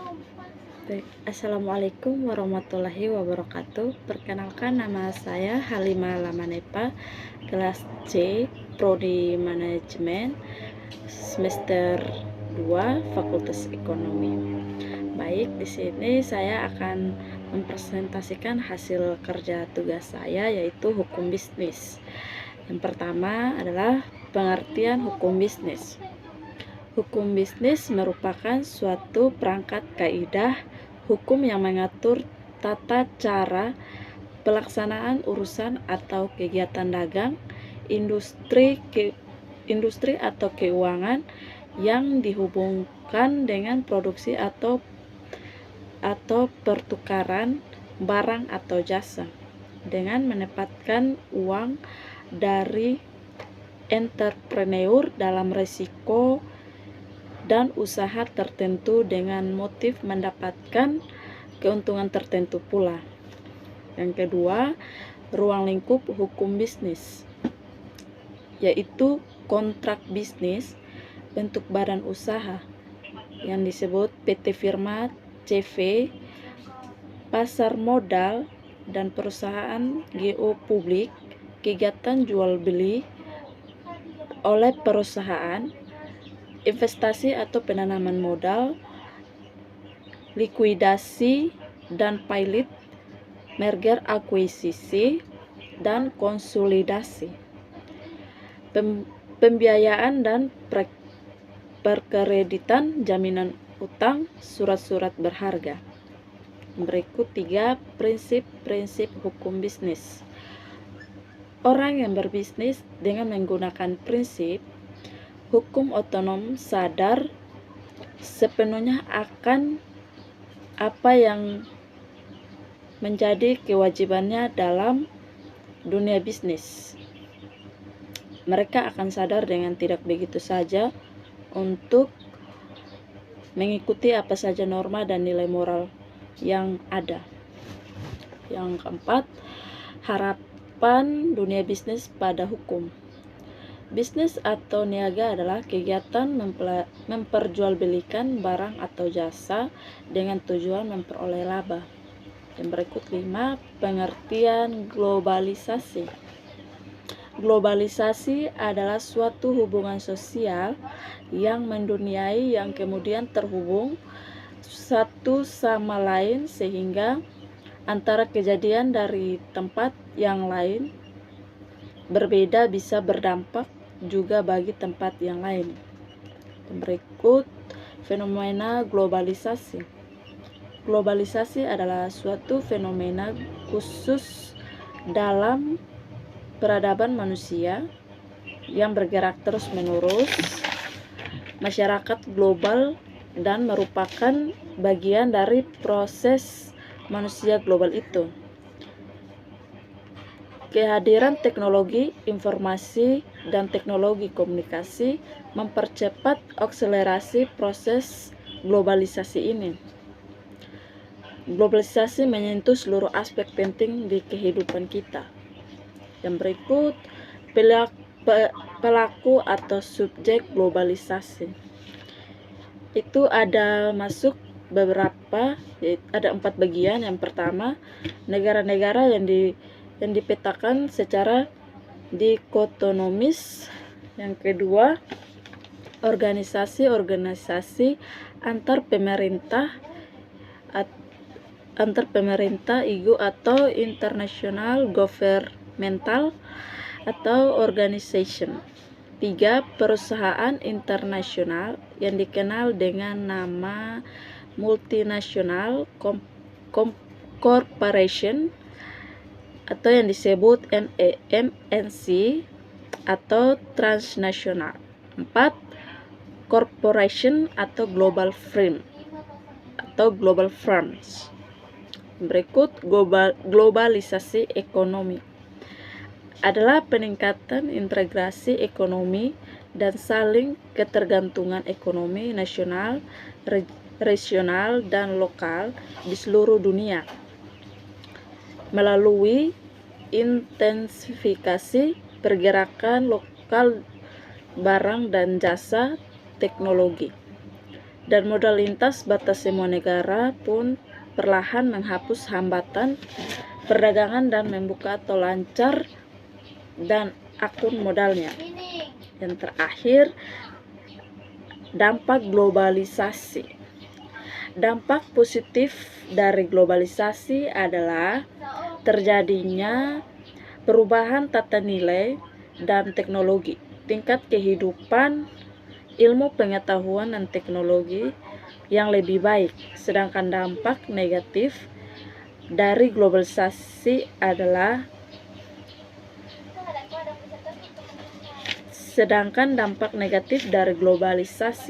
Baik, Assalamualaikum warahmatullahi wabarakatuh. Perkenalkan, nama saya Halimah Lamanepa, kelas C, Prodi Manajemen, semester 2, Fakultas Ekonomi. Baik, di sini saya akan mempresentasikan hasil kerja tugas saya, yaitu hukum bisnis. Yang pertama adalah pengertian hukum bisnis. Hukum bisnis merupakan suatu perangkat kaidah hukum yang mengatur tata cara pelaksanaan urusan atau kegiatan dagang, industri atau keuangan yang dihubungkan dengan produksi atau pertukaran barang atau jasa dengan menempatkan uang dari entrepreneur dalam risiko dan usaha tertentu dengan motif mendapatkan keuntungan tertentu pula. Yang kedua, ruang lingkup hukum bisnis, yaitu kontrak bisnis bentuk badan usaha yang disebut PT Firma, CV, pasar modal, dan perusahaan GO publik, kegiatan jual beli oleh perusahaan, investasi atau penanaman modal, likuidasi dan pilot, merger akuisisi, dan konsolidasi, pembiayaan dan perkreditan, jaminan utang, surat-surat berharga. Berikut 3 prinsip-prinsip hukum bisnis. Orang yang berbisnis dengan menggunakan prinsip hukum otonom sadar sepenuhnya akan apa yang menjadi kewajibannya dalam dunia bisnis. Mereka akan sadar dengan tidak begitu saja untuk mengikuti apa saja norma dan nilai moral yang ada. Yang keempat, harapan dunia bisnis pada hukum. Bisnis atau niaga adalah kegiatan memperjualbelikan barang atau jasa dengan tujuan memperoleh laba. Yang berikut 5, pengertian globalisasi. Globalisasi adalah suatu hubungan sosial yang menduniai yang kemudian terhubung satu sama lain sehingga antara kejadian dari tempat yang lain berbeda bisa berdampak juga bagi tempat yang lain. Berikut fenomena globalisasi. Globalisasi adalah suatu fenomena khusus dalam peradaban manusia yang bergerak terus-menerus, masyarakat global, dan merupakan bagian dari proses manusia global itu. Kehadiran teknologi informasi dan teknologi komunikasi mempercepat akselerasi proses globalisasi ini. Globalisasi menyentuh seluruh aspek penting di kehidupan kita. Yang berikut, pelaku atau subjek globalisasi. Itu ada masuk beberapa, ada 4 bagian. Yang pertama, negara-negara yang dipetakan secara dikotomis. Yang kedua, organisasi-organisasi antar pemerintah IGO atau international governmental atau organization. 3, perusahaan internasional yang dikenal dengan nama multinational corporation atau yang disebut MNC atau transnasional. 4, corporation atau global firm atau global firms. Berikut globalisasi ekonomi adalah peningkatan integrasi ekonomi dan saling ketergantungan ekonomi nasional, regional, dan lokal di seluruh dunia melalui intensifikasi pergerakan lokal barang dan jasa teknologi dan modal lintas batas semua negara pun perlahan menghapus hambatan perdagangan dan membuka tol lancar dan akun modalnya. Yang terakhir, dampak globalisasi. Dampak positif dari globalisasi adalah terjadinya perubahan tata nilai dan teknologi, tingkat kehidupan, ilmu pengetahuan dan teknologi yang lebih baik. Sedangkan dampak negatif dari globalisasi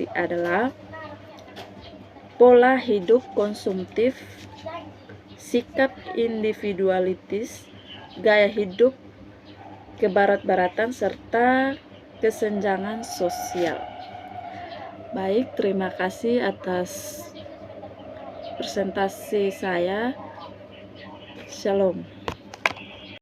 adalah pola hidup konsumtif, sikap individualitis, gaya hidup kebarat-baratan, serta kesenjangan sosial. Baik, terima kasih atas presentasi saya. Shalom.